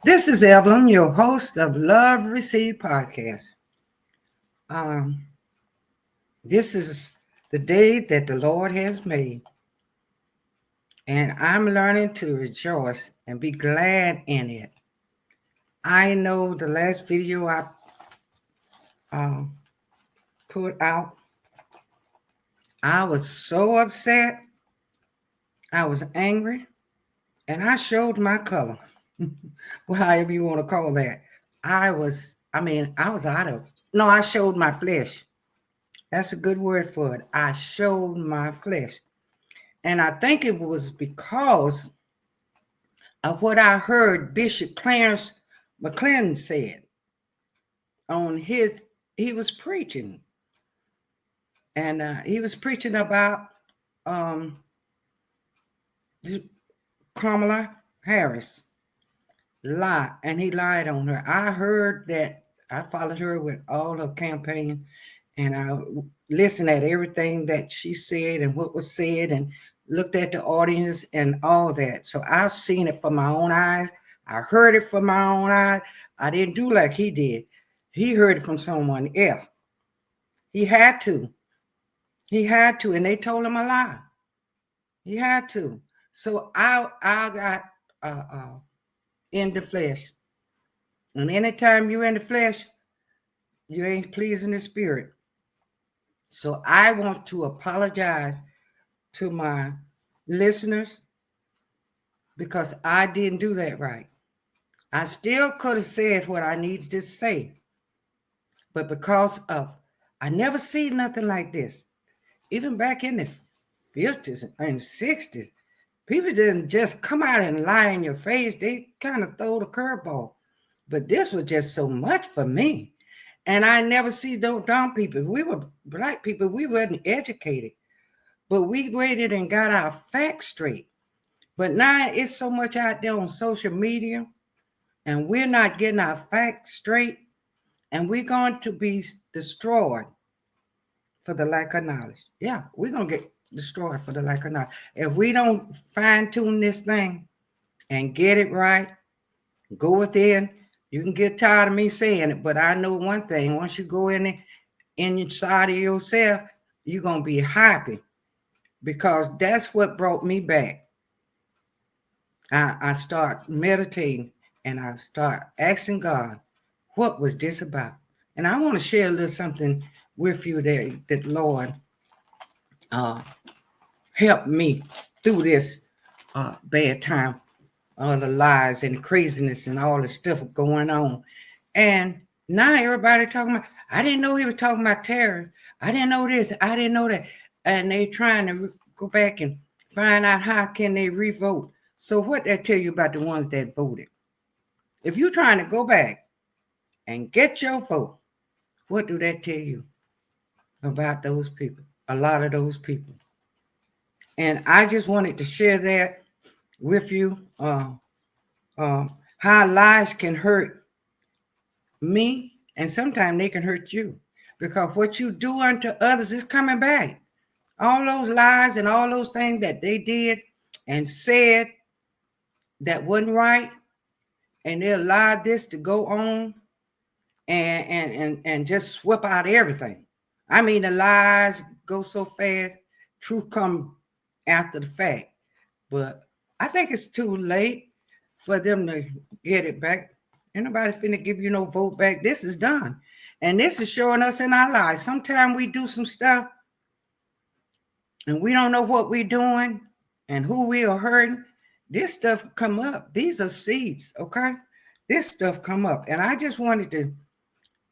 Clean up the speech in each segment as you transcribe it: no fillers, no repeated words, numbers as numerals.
This is Evelyn, your host of Love Receive Podcast. Um, this is the day that the Lord has made, and I'm learning to rejoice and be glad in it. I know the last video I um, put out, I was so upset, I was angry, and I showed my color, well, however you want to call that. I was out of, no, I showed my flesh. That's a good word for it. I showed my flesh. And I think it was because of what I heard Bishop Clarence McClendon said on he was preaching. And he was preaching about um, Kamala Harris lie, and he lied on her. I heard that. I followed her with all her campaign, and I listened at everything that she said and what was said, and looked at the audience and all that. So I've seen it from my own eyes. I heard it from my own eyes. I didn't do like he did. He heard it from someone else. He had to. He had to, and they told him a lie. He had to. So I got in the flesh. And anytime you're in the flesh, you ain't pleasing the spirit. So I want to apologize to my listeners because I didn't do that right. I still could have said what I needed to say, but because of I never seen nothing like this. Even back in the 50s and 60s, people didn't just come out and lie in your face. They kind of throw the curveball. But this was just so much for me. And I never see those dumb people. We were black people. We wasn't educated, but we waited and got our facts straight. But now it's so much out there on social media, and we're not getting our facts straight, and we're going to be destroyed for the lack of knowledge. Yeah, we're going to get destroyed for the lack of knowledge. If we don't fine tune this thing and get it right, go within. You can get tired of me saying it, but I know one thing. Once you go inside of yourself, you're going to be happy because that's what brought me back. I start meditating and I start asking God, what was this about? And I want to share a little something with you that Lord helped me through this bad time, all the lies and the craziness and all the stuff going on. And now everybody talking about, I didn't know he was talking about terror. I didn't know this. I didn't know that. And they trying to go back and find out how can they revote. So what that tell you about the ones that voted? If you're trying to go back and get your vote, what do that tell you about those people? A lot of those people. And I just wanted to share that with you. How lies can hurt me, and sometimes they can hurt you because what you do unto others is coming back. All those lies and all those things that they did and said that wasn't right, and they allowed this to go on and just sweep out everything. I mean, the lies go so fast, truth come after the fact. But I think it's too late for them to get it back. Ain't nobody finna give you no vote back. This is done. And this is showing us in our lives. Sometimes we do some stuff and we don't know what we're doing and who we are hurting. This stuff come up. These are seeds, okay? This stuff come up. And I just wanted to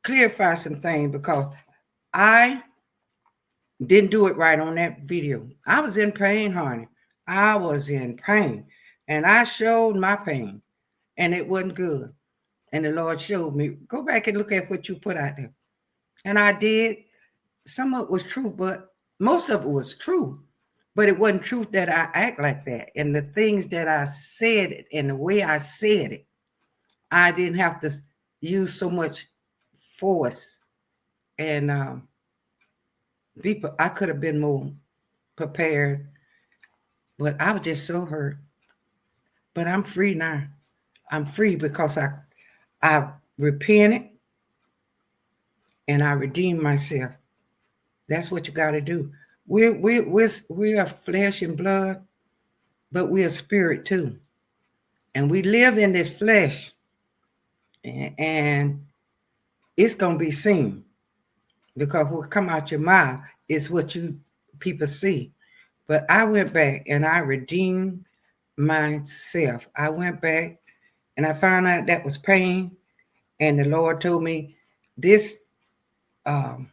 clarify some things because I didn't do it right on that video. I was in pain, honey. I was in pain. And I showed my pain. And it wasn't good. And the Lord showed me, go back and look at what you put out there. And I did. Some of it was true, but most of it was true. But it wasn't truth that I act like that. And the things that I said and the way I said it, I didn't have to use so much force. And I could have been more prepared, but I was just so hurt. But I'm free now. I'm free because I repented and I redeemed myself. That's what you got to do. We are flesh and blood, but we are spirit too. And we live in this flesh, and it's going to be seen, because what come out your mouth is what you people see. But I went back and I redeemed myself. I went back and I found out that was pain. And the Lord told me this um,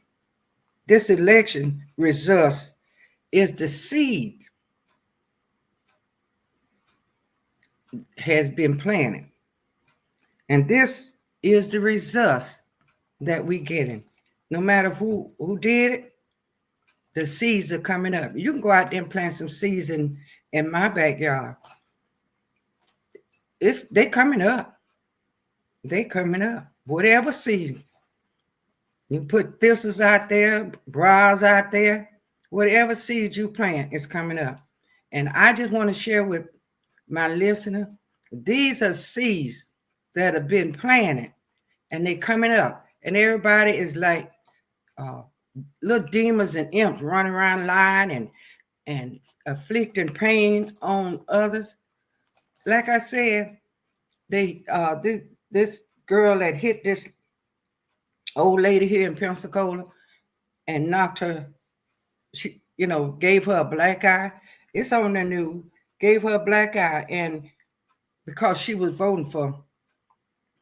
this election results is the seed has been planted. And this is the results that we getting. No matter who did it, the seeds are coming up. You can go out there and plant some seeds in my backyard. They coming up. They coming up. Whatever seed. You put thistles out there, briars out there, whatever seed you plant is coming up. And I just want to share with my listener, these are seeds that have been planted and they coming up. And everybody is like little demons and imps running around lying and afflicting pain on others. Like I said, this girl that hit this old lady here in Pensacola and knocked her, she gave her a black eye. It's on the news. Gave her a black eye, and because she was voting for,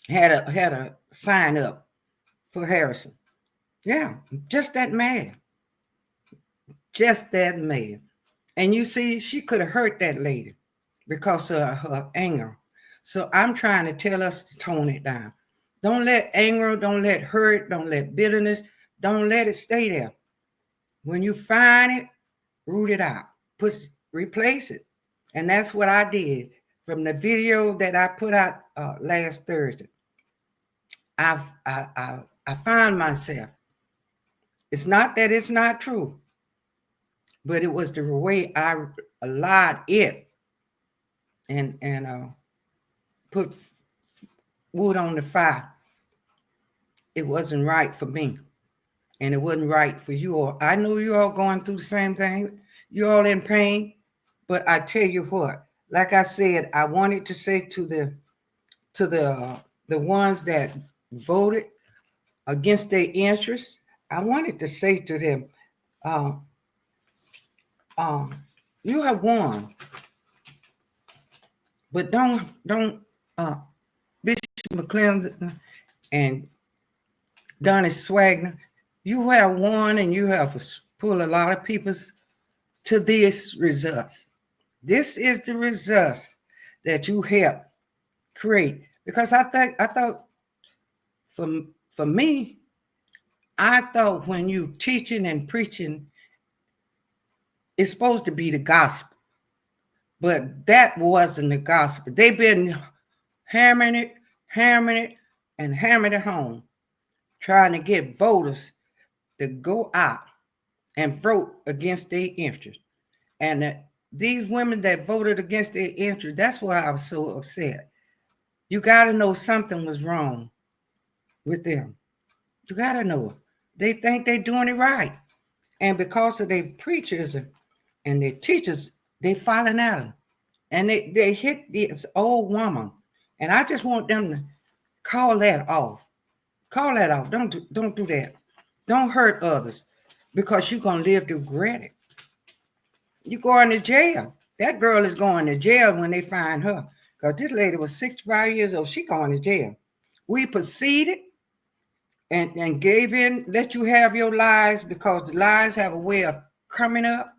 had a sign up for Harrison. Yeah, just that mad. Just that mad. And you see, she could have hurt that lady because of her anger. So I'm trying to tell us to tone it down. Don't let anger, don't let hurt, don't let bitterness, don't let it stay there. When you find it, root it out. Replace it. And that's what I did from the video that I put out last Thursday. I found myself. It's not that it's not true, but it was the way I allowed it and put wood on the fire. It wasn't right for me, and it wasn't right for you all. I know you all going through the same thing. You're all in pain, but I tell you what, like I said, I wanted to say to the ones that voted against their interests, I wanted to say to them, you have won, but don't Bishop McClellan and Donnie Swagner, you have won and you have pulled a lot of people to these results. This is the results that you helped create. Because I thought for me, I thought when you teaching and preaching, it's supposed to be the gospel. But that wasn't the gospel. They've been hammering it, and hammering it home, trying to get voters to go out and vote against their interests. And these women that voted against their interests, that's why I was so upset. You got to know something was wrong with them. You got to know. They think they're doing it right. And because of their preachers and their teachers, they falling at them. And they hit this old woman. And I just want them to call that off. Call that off. Don't do that. Don't hurt others, because you're going to live to regret it. You're going to jail. That girl is going to jail when they find her, because this lady was 65 years old. She going to jail. We proceeded and gave in, let you have your lies, because the lies have a way of coming up,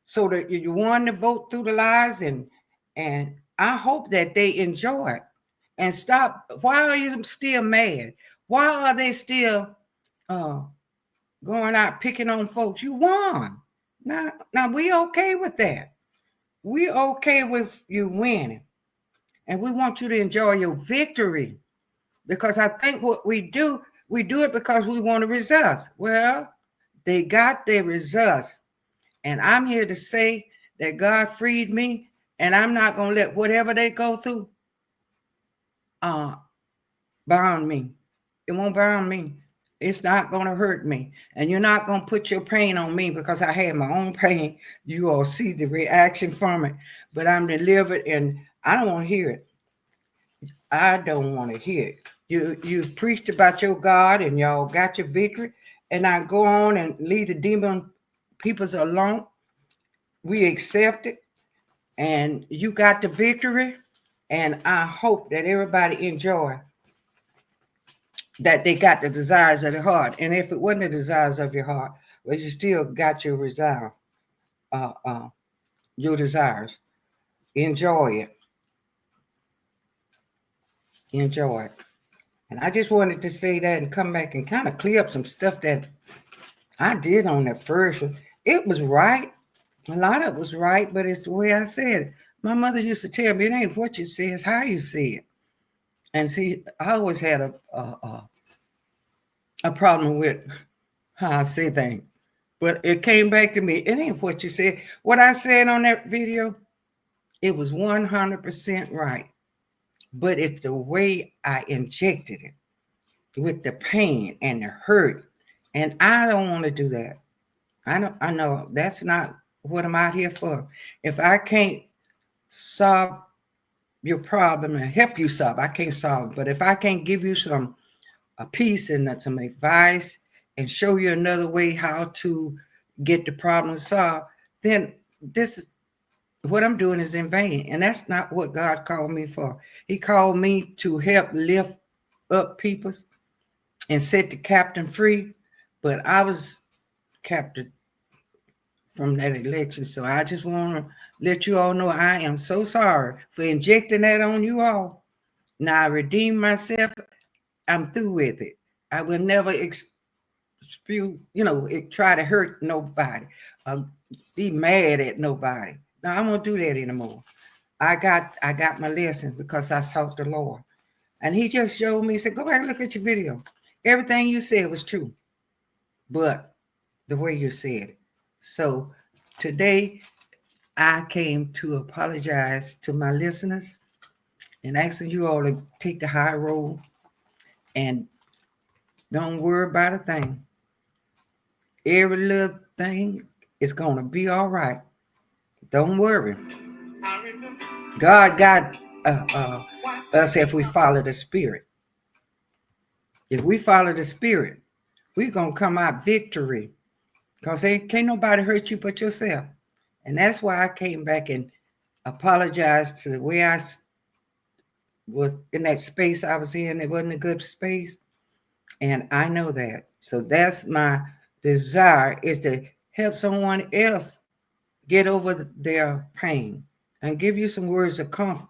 so that you want to vote through the lies, and I hope that they enjoy it and stop. Why are you still mad? Why are they still going out picking on folks? You won. Now we okay with that. We okay with you winning, and we want you to enjoy your victory, because I think what we do it because we want the results. Well, they got their results, and I'm here to say that God freed me, and I'm not going to let whatever they go through uh bound me. It won't bound me. It's not going to hurt me. And you're not going to put your pain on me because I had my own pain. You all see the reaction from it. But I'm delivered and I don't want to hear it. I don't want to hear it. You preached about your God and y'all got your victory. And I go on and leave the demon peoples alone. We accept it. And you got the victory. And I hope that everybody enjoy that they got the desires of the heart. And if it wasn't the desires of your heart, but you still got uh, uh, your desires. Enjoy it. Enjoy it. And I just wanted to say that and come back and kind of clear up some stuff that I did on that first one. It was right. A lot of it was right, but it's the way I said it. My mother used to tell me, it ain't what you say, it's how you say it. And see, I always had a problem with how I say things. But it came back to me. It ain't what you said. What I said on that video, it was 100% right. But it's the way I injected it with the pain and the hurt. And I don't want to do that. I know that's not what I'm out here for. If I can't solve your problem and help you solve, I can't solve it. But if I can't give you a piece and some advice and show you another way how to get the problem solved, then this is what I'm doing is in vain. And that's not what God called me for. He called me to help lift up people and set the captain free. But I was captured from that election. So I just want to let you all know I am so sorry for injecting that on you all. Now I redeemed myself. I'm through with it. I will never spew, try to hurt nobody, be mad at nobody. No, I won't do that anymore. I got my lesson because I sought the Lord. And he just showed me, he said, go back and look at your video. Everything you said was true, but the way you said it. So today I came to apologize to my listeners and asking you all to take the high road and don't worry about a thing. Every little thing is going to be all right. Don't worry. God got us if we follow the Spirit. If we follow the Spirit, we're going to come out victory because can't nobody hurt you but yourself. And that's why I came back and apologized to the way I was in that space I was in. It wasn't a good space. And I know that. So that's my desire, is to help someone else get over their pain and give you some words of comfort.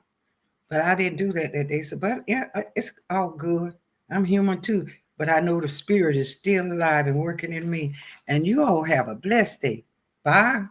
But I didn't do that day. So, but yeah, it's all good. I'm human too. But I know the Spirit is still alive and working in me. And you all have a blessed day. Bye.